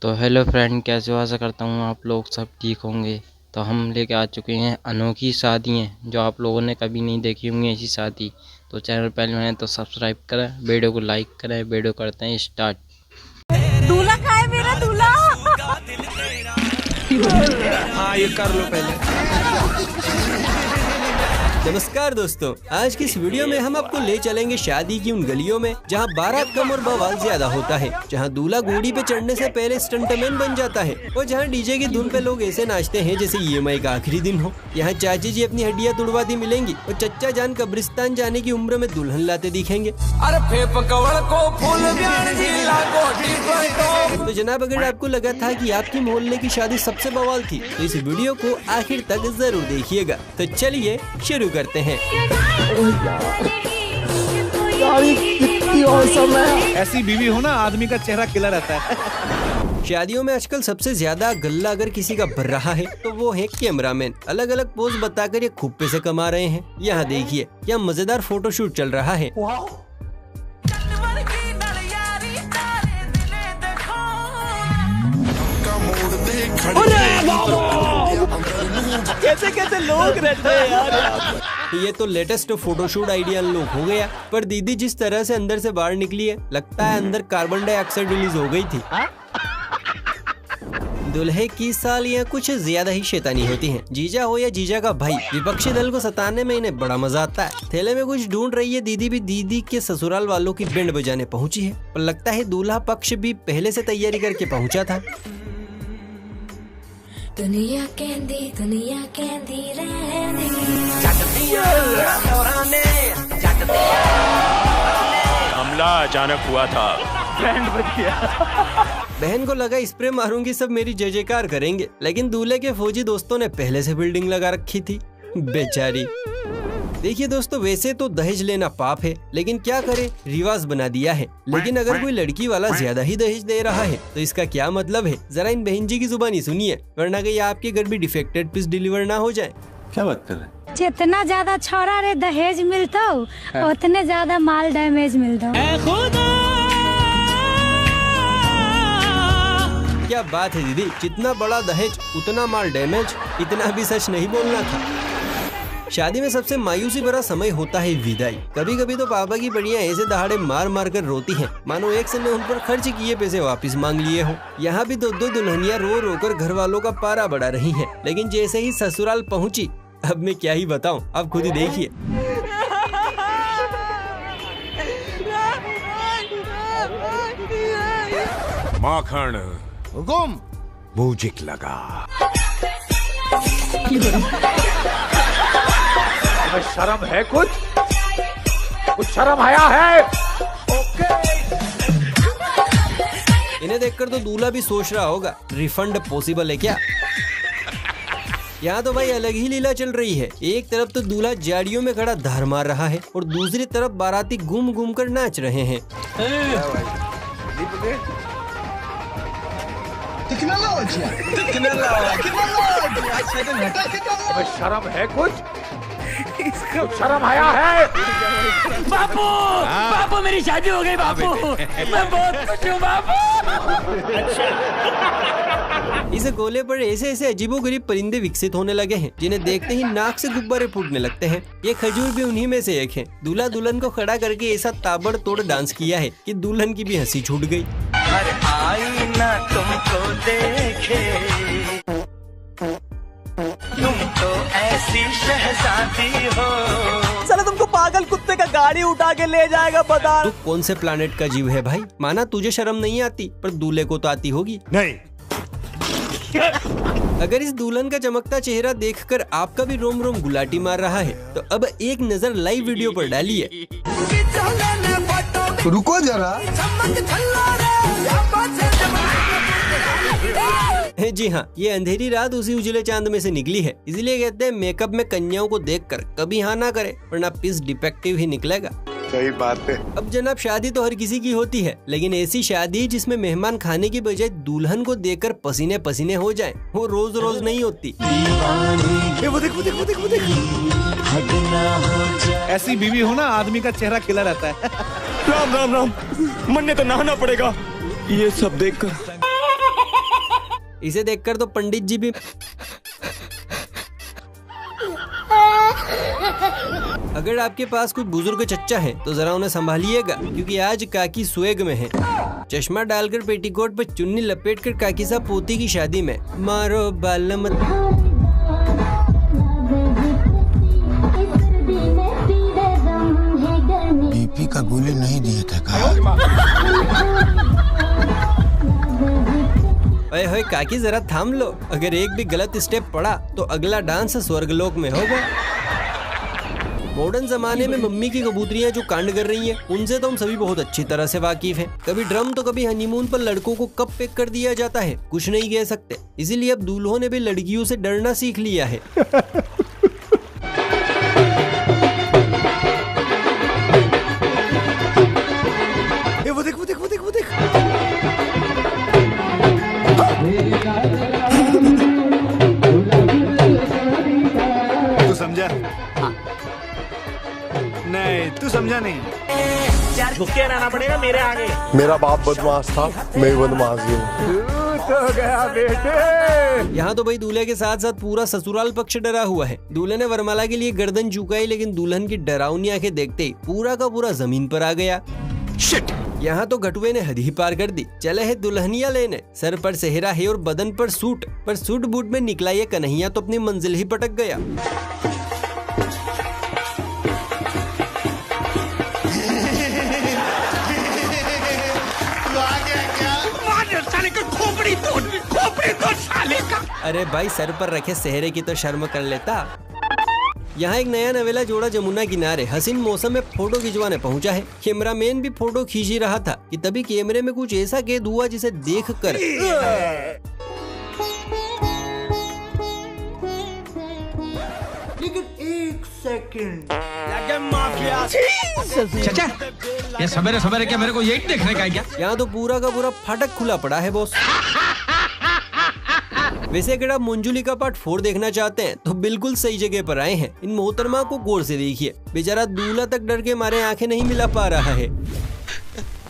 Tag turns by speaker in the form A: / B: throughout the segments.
A: तो hello friend, कैसे हो? आशा करता हूँ आप लोग सब ठीक होंगे। तो हम लेके आ चुके हैं अनोखी शादियाँ जो आप लोगों ने कभी नहीं देखी होंगी ऐसी शादी। तो चैनल पहले मैंने तो सब्सक्राइब करें, वीडियो को लाइक करें। वीडियो करते हैं स्टार्ट।
B: दूल्हा कहाँ है मेरा दूल्हा?
C: हाँ, ये कर लो पहले। नमस्कार दोस्तों, आज की इस वीडियो में हम आपको ले चलेंगे शादी की उन गलियों में जहां बारात कम और बवाल ज्यादा होता है, जहां दूल्हा घोड़ी पे चढ़ने से पहले स्टंटमैन बन जाता है और जहां डीजे की धुन पे लोग ऐसे नाचते हैं जैसे ईएमआई का आखिरी दिन हो। यहाँ चाची जी अपनी हड्डियां तुड़वाती मिलेंगी और चच्चा जान कब्रिस्तान जाने की उम्र में दुल्हन लाते दिखेंगे। तो जनाब, अगर आपको लगा था कि आपकी मोहल्ले की शादी सबसे बवाल थी तो इस वीडियो को आखिर तक जरूर देखिएगा। तो चलिए शुरू करते हैं।
D: कितनी औसम है। ऐसी बीवी हो ना, आदमी का चेहरा खिला रहता है।
C: शादियों में आजकल सबसे ज्यादा गल्ला अगर किसी का भर रहा है तो वो है कैमरामैन। अलग अलग पोज बताकर ये खूब पैसे कमा रहे हैं। यहाँ देखिए, क्या मजेदार फोटोशूट चल रहा है।
D: कैसे कैसे लोग रहते हैं यार।
C: ये तो लेटेस्ट फोटोशूट आइडिया अनलॉक हो गया। पर दीदी जिस तरह से अंदर से बाहर निकली है, लगता है अंदर कार्बन डाइऑक्साइड रिलीज हो गई थी। दुल्हे की सालियाँ कुछ ज्यादा ही शैतानी होती हैं। जीजा हो या जीजा का भाई, विपक्षी दल को सताने में इन्हें बड़ा मजा आता है। थैले में कुछ ढूंढ रही है दीदी भी दीदी के ससुराल वालों की बैंड बजाने पहुंची है। पर लगता है दूल्हा पक्ष भी पहले से तैयारी करके पहुंचा था।
E: दुनिया कहंदी रहंदी
F: हमला अचानक हुआ था।
D: बैंड बज गया।
C: बहन को लगा स्प्रे मारूंगी सब मेरी जय जयकार करेंगे, लेकिन दूल्हे के फौजी दोस्तों ने पहले से बिल्डिंग लगा रखी थी। बेचारी। देखिए दोस्तों, वैसे तो दहेज लेना पाप है, लेकिन क्या करे, रिवाज बना दिया है। लेकिन अगर कोई लड़की वाला ज्यादा ही दहेज दे रहा है तो इसका क्या मतलब है? जरा इन बहन जी की जुबानी सुनिए, वरना कहीं आपके घर भी डिफेक्टेड पीस डिलीवर ना हो जाए।
G: क्या बात कर रहे हैं?
B: जितना ज्यादा छोरा रे दहेज मिलता उतने ज्यादा माल डैमेज मिलता।
C: क्या बात है दीदी, जितना बड़ा दहेज उतना माल डैमेज। इतना भी सच नहीं बोलना था। शादी में सबसे मायूसी भरा समय होता है विदाई। कभी कभी तो पापा की बढ़िया ऐसे दहाड़े मार मार कर रोती हैं, मानो एक से ने उन पर खर्च किए पैसे वापस मांग लिए हो। यहाँ भी दो दुल्हनियाँ रो रो कर घर वालों का पारा बढ़ा रही हैं। लेकिन जैसे ही ससुराल पहुँची, अब मैं क्या ही बताऊँ, आप खुद ही देखिए।
F: माखन
G: हुकुम
F: मूजिक लगा।
D: शर्म है? कुछ शर्म आया है?
C: इन्हें देखकर तो दूल्हा भी सोच रहा होगा, रिफंड पॉसिबल है क्या? यहाँ तो भाई अलग ही लीला चल रही है। एक तरफ तो दूल्हा जाड़ियों में खड़ा धार मार रहा है और दूसरी तरफ बाराती घूम घूम कर नाच रहे हैं।
D: शर्म है? कुछ शर्म आया है?
H: बापू, बापू मेरी शादी हो गई बापू। मैं बहुत खुश हूँ बापू।
C: इस गोले पर ऐसे ऐसे अजीबोगरीब परिंदे विकसित होने लगे हैं जिन्हें देखते ही नाक से गुब्बारे फूटने लगते हैं। ये खजूर भी उन्हीं में से एक है। दूल्हा दुल्हन को खड़ा करके ऐसा ताबड़तोड़ डांस किया है कि दुल्हन की भी हंसी छूट गई।
H: हर आईना तुमको देखे, तुम तो ऐसी शहजादी हो।
D: साला तुमको पागल कुत्ते का गाड़ी उठा के ले जाएगा बता।
C: तू कौन से प्लानेट का जीव है भाई? माना तुझे शर्म नहीं आती, पर दूल्हे को तो आती होगी।
F: नहीं।
C: अगर इस दुल्हन का चमकता चेहरा देखकर आपका भी रोम रोम गुलाटी मार रहा है तो अब एक नजर लाइव वीडियो पर डालिए।
G: रुको जरा।
C: जी हाँ, ये अंधेरी रात उसी उजले चांद में से निकली है। इसलिए कहते हैं मेकअप में कन्याओं को देखकर कभी हाँ ना करे, वरना पीस डिफेक्टिव ही निकलेगा।
G: सही बात है।
C: अब जनाब, शादी तो हर किसी की होती है, लेकिन ऐसी शादी जिसमें मेहमान खाने की बजाय दुल्हन को देखकर पसीने पसीने हो जाएं, वो रोज रोज नहीं होती।
D: वो देख। ऐसी बीवी हो ना, आदमी का चेहरा खिला रहता है।
I: राम राम राम, मन ने तो नहाना पड़ेगा ये सब देखकर।
C: इसे देखकर तो पंडित जी भी। अगर आपके पास कोई बुजुर्ग चच्चा है तो जरा उन्हें संभालिएगा, क्योंकि आज काकी स्वेग में है। चश्मा डालकर पेटीकोट पर चुन्नी लपेटकर काकी साहब पोती की शादी में। मारो बालम।
G: बीपी का गोली नहीं दिए थे
C: अरे होए काकी जरा थाम लो, अगर एक भी गलत स्टेप पड़ा तो अगला डांस स्वर्गलोक में होगा। मॉडर्न जमाने में मम्मी की कबूतरियां जो कांड कर रही हैं, उनसे तो हम सभी बहुत अच्छी तरह से वाकिफ हैं। कभी ड्रम तो कभी हनीमून पर लड़कों को कब पैक कर दिया जाता है कुछ नहीं कह सकते। इसीलिए अब दूल्हों ने भी लड़कियों से डरना सीख लिया है।
G: वो देख वो देख वो देख वो देख।
D: तू समझा? नहीं तू समझा नहीं।
H: यार झुक के रहना पड़ेगा मेरे आगे।
G: मेरा बाप बदमाश था, मैं बदमाश हूँ।
D: तो गया बेटे।
C: यहाँ तो भाई दूल्हे के साथ साथ पूरा ससुराल पक्ष डरा हुआ है। दूल्हे ने वरमाला के लिए गर्दन झुकाई, लेकिन दुल्हन की डरावनी आंखें देखते ही पूरा का पूरा जमीन पर आ गया। शिट! यहाँ तो घटुए ने हद ही पार कर दी। चले है दुल्हनिया लेने, सर पर सेहरा है और बदन पर सूट बूट में निकला ये कन्हैया तो अपनी मंजिल ही पटक गया। अरे भाई सर पर रखे सेहरे की तो शर्म कर लेता। यहाँ एक नया नवेला जोड़ा जमुना किनारे हसीन मौसम में फोटो खिंचवाने पहुंचा है। कैमरामैन भी फोटो खींच ही रहा था कि तभी कैमरे में कुछ ऐसा कैद हुआ जिसे देखकर
H: लेकिन एक सेकंड
I: ये सवेरे सवेरे क्या मेरे को यही देखने का है क्या?
C: यहाँ तो पूरा का पूरा फाटक खुला पड़ा है बॉस। वैसे अगर आप मंजुली का पार्ट 4 देखना चाहते हैं तो बिल्कुल सही जगह पर आए हैं। इन मोहतरमा को गौर से देखिए, बेचारा दूल्हा तक डर के मारे आंखें नहीं मिला पा रहा है।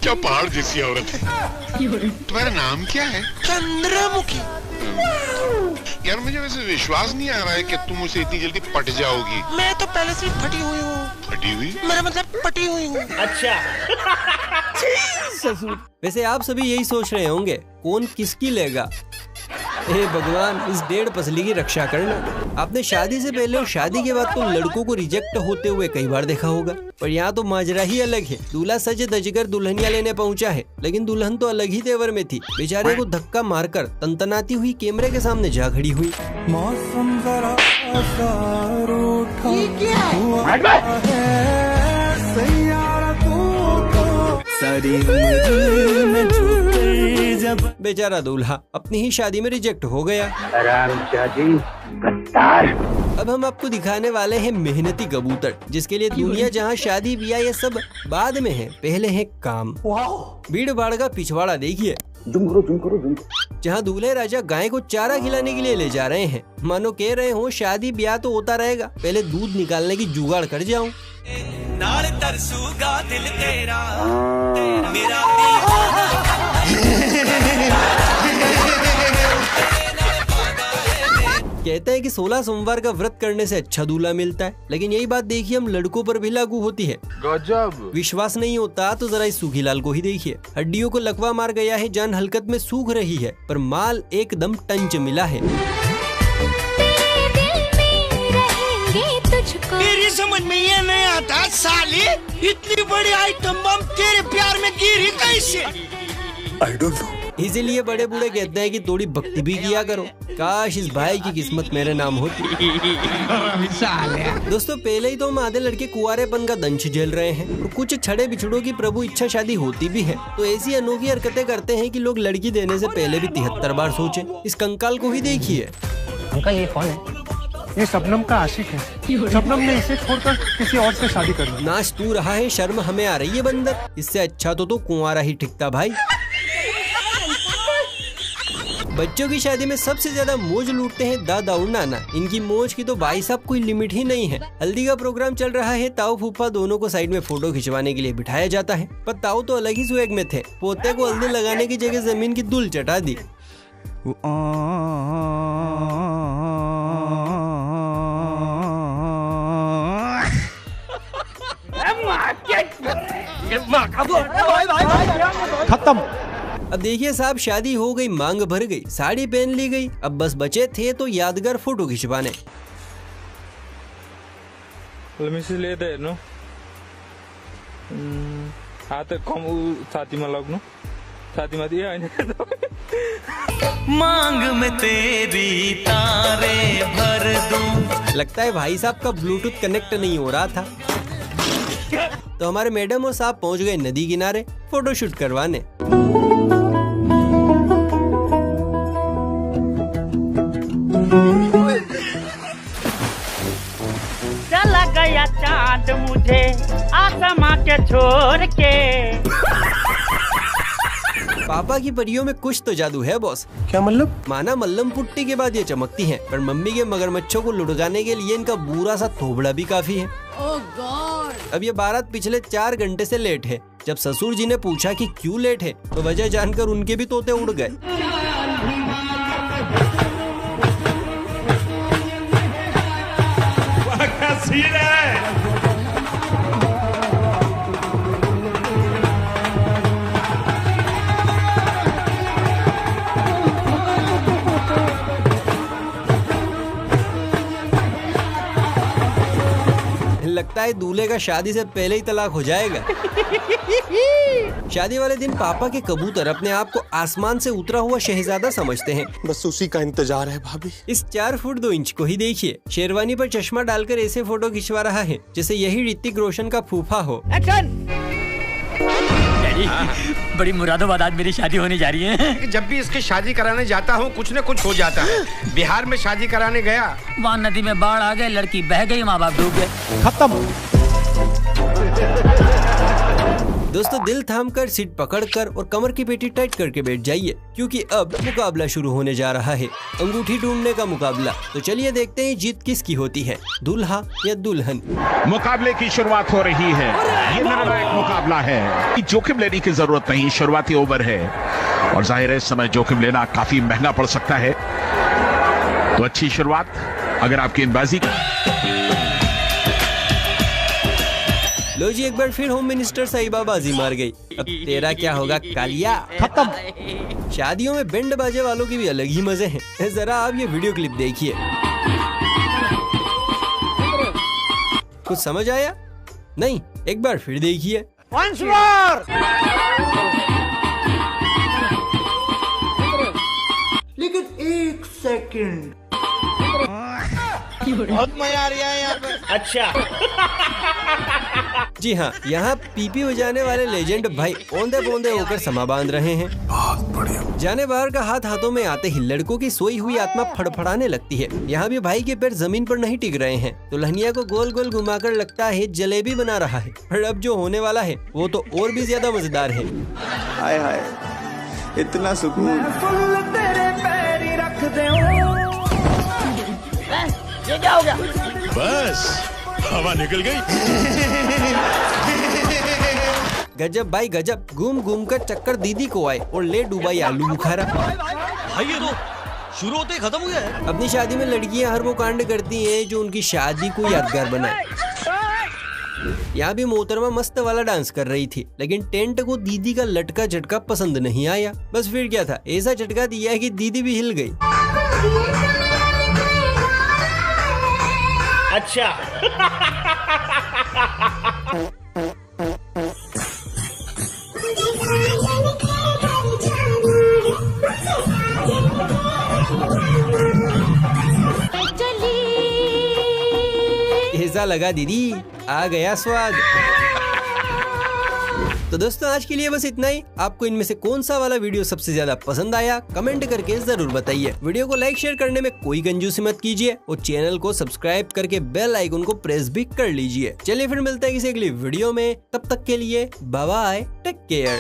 F: क्या पहाड़ जैसी औरत है। तुम्हारा नाम क्या है? चंद्रमुखी। यार मुझे वैसे विश्वास नहीं आ रहा है कि तुम उसे इतनी जल्दी पट जाओगी।
H: मैं तो पहले से फटी हुई हूँ।
F: फटी हुई?
H: मेरा मतलब पटी हुई हूँ। अच्छा।
C: वैसे आप सभी यही सोच रहे होंगे कौन किसकी लेगा। हे भगवान, इस 1.5 पसली की रक्षा करना। आपने शादी से पहले और शादी के बाद तो लड़कों को रिजेक्ट होते हुए कई बार देखा होगा, पर यहाँ तो माजरा ही अलग है। दूल्हा सज धजकर दुल्हनिया लेने पहुंचा है, लेकिन दुल्हन तो अलग ही तेवर में थी। बेचारे को धक्का मारकर तनतनाती हुई कैमरे के सामने जा खड़ी हुई।
G: मौसम जरा
C: बेचारा दूल्हा अपनी ही शादी में रिजेक्ट हो गया। अब हम आपको दिखाने वाले हैं मेहनती कबूतर, जिसके लिए दुनिया जहां शादी ब्याह ये सब बाद में है, पहले है काम। भीड़ भाड़ का पिछवाड़ा देखिए, जहां दूल्हे राजा गाय को चारा खिलाने के लिए ले जा रहे हैं। मानो कह रहे हो शादी ब्याह तो होता रहेगा, पहले दूध निकालने की जुगाड़ कर जाऊं।
H: नाल तरसूगा दिल तेरा, मेरा
C: कहते हैं कि 16 सोमवार का व्रत करने से अच्छा दूल्हा मिलता है, लेकिन यही बात देखिए हम लड़कों पर भी लागू होती है। गजब। विश्वास नहीं होता तो जरा इस सूखीलाल को ही देखिए। हड्डियों को लकवा मार गया है, जान हलकत में सूख रही है, पर माल एकदम टंच मिला है।
H: मेरी समझ में ये नहीं आता साले, इतनी बड़ी आइटम बम तेरे प्यार में गिरी कैसे?
G: I don't know।
C: इसीलिए बड़े बूढ़े कहते हैं कि थोड़ी भक्ति भी किया करो। काश इस भाई की किस्मत मेरे नाम होती। दोस्तों पहले ही तो हम आधे लड़के कुंवारेपन का दंश झेल रहे हैं, और कुछ छड़े बिछड़ों की प्रभु इच्छा शादी होती भी है, तो ऐसी अनोखी हरकतें करते हैं कि लोग लड़की देने से पहले भी 73 बार सोचें। इस कंकाल को ही देखिए।
J: अंकल ये कौन है?
K: ये शबनम का आशिक है। शबनम ने इसे छोड़कर किसी और से शादी कर ली।
C: नाच तू रहा है, शर्म हमें आ रही है बंदर। इससे अच्छा तो कुंवारा ही टिकता भाई। बच्चों की शादी में सबसे ज्यादा मौज लूटते हैं दादा और नाना। इनकी मौज की तो भाई साहब कोई लिमिट ही नहीं है। हल्दी का प्रोग्राम चल रहा है, ताऊ फूफा दोनों को साइड में फोटो खिंचवाने के लिए बिठाया जाता है, पर ताऊ तो अलग ही स्वेग में थे। पोते को हल्दी लगाने की जगह जमीन की धूल चटा दी।
D: खत्म।
C: अब देखिए साहब, शादी हो गई, मांग भर गई, साड़ी पहन ली गई, अब बस बचे थे तो यादगार फोटो खिंचवाने।
H: मांग में तेरी तारे भर दूं।
C: लगता है भाई साहब का ब्लूटूथ कनेक्ट नहीं हो रहा था। तो हमारे मैडम और साहब पहुंच गए नदी किनारे फोटोशूट करवाने।
L: चला गया चांद मुझे आसमां के छोड़ के।
C: पापा की परियों में कुछ तो जादू है बॉस।
G: क्या मतलब?
C: माना मल्लम पुट्टी के बाद ये चमकती हैं, पर मम्मी के मगरमच्छों को लुढ़काने के लिए इनका बुरा सा थोबड़ा भी काफी है।
M: ओह गॉड।
C: अब ये बारात पिछले 4 घंटे से लेट है। जब ससुर जी ने पूछा कि क्यों लेट है, तो वजह जानकर उनके भी तोते उड़ गए। लगता है दूल्हे का शादी से पहले ही तलाक हो जाएगा। शादी वाले दिन पापा के कबूतर अपने आप को आसमान से उतरा हुआ शहजादा समझते हैं।
G: बस उसी का इंतजार है भाभी।
C: इस 4 फुट 2 इंच को ही देखिए, शेरवानी पर चश्मा डालकर ऐसे फोटो खिंचवा रहा है जैसे यही ऋतिक रोशन का फूफा हो।
N: बड़ी मुरादाबाद आज मेरी शादी होने जा रही है।
O: जब भी इसकी शादी कराने जाता हूँ कुछ न कुछ हो जाता है। बिहार में शादी कराने गया,
N: वहाँ नदी में बाढ़ आ गए, लड़की बह गई, माँ बाप डूब गए।
D: खत्म।
C: दोस्तों दिल थामकर, सीट पकड़कर और कमर की पेटी टाइट करके बैठ जाइए, क्योंकि अब मुकाबला शुरू होने जा रहा है। अंगूठी ढूंढने का मुकाबला। तो चलिए देखते हैं जीत किसकी होती है, दूल्हा या दुल्हन।
F: मुकाबले की शुरुआत हो रही है। ये निर्णायक मुकाबला है। जोखिम लेने की जरूरत नहीं, शुरुआती ओवर है और जाहिर है इस समय जोखिम लेना काफी महंगा पड़ सकता है। तो अच्छी शुरुआत अगर आपकी गेंदबाजी।
C: लो जी, एक बार फिर होम मिनिस्टर साहिबा बाजी मार गई। अब तेरा क्या होगा कालिया।
D: खत्म।
C: शादियों में बैंड बाजे वालों की भी अलग ही मजे हैं। जरा आप ये वीडियो क्लिप देखिए। कुछ समझ आया? नहीं, एक बार फिर देखिए।
H: Once more! लेकिन 1 सेकंड, बहुत मजा आ रहा है यहाँ पे। अच्छा।
C: जी हाँ, यहाँ पीपी बजाने वाले लेजेंड भाई औंधे पौंधे होकर समा बांध रहे हैं।
G: बहुत बढ़िया।
C: जाने बाहर का हाथों में आते ही लड़कों की सोई हुई आत्मा फड़फड़ाने लगती है। यहाँ भी भाई के पैर जमीन पर नहीं टिक रहे हैं, तो दुल्हनिया को गोल गोल घुमाकर लगता है जलेबी बना रहा है। पर अब जो होने वाला है वो तो और भी ज्यादा मजेदार है।
G: हाय हाय, इतना सुकून।
H: तेरे पैरी रख दे। ये क्या हो गया?
F: बस हवा निकल गई।
C: गजब भाई गजब, घूम घूम कर चक्कर दीदी को आए और ले डुबाई आलू बुखारा।
H: भाई ये तो शुरू होते ही खत्म हो गया है।
C: अपनी शादी में लड़कियां हर वो कांड करती हैं जो उनकी शादी को यादगार बनाए। यहाँ भी मोहतरमा मस्त वाला डांस कर रही थी, लेकिन टेंट को दीदी का लटका झटका पसंद नहीं आया। बस फिर क्या था, ऐसा झटका दिया कि दीदी भी हिल गई।
H: अच्छा।
C: कैसा लगा दीदी, आ गया स्वाद। तो दोस्तों आज के लिए बस इतना ही। आपको इनमें से कौन सा वाला वीडियो सबसे ज्यादा पसंद आया, कमेंट करके जरूर बताइए। वीडियो को लाइक शेयर करने में कोई कंजूसी मत कीजिए और चैनल को सब्सक्राइब करके बेल आइकन को प्रेस भी कर लीजिए। चलिए फिर मिलते हैं किसी अगली वीडियो में, तब तक के लिए बाय बाय, टेक केयर।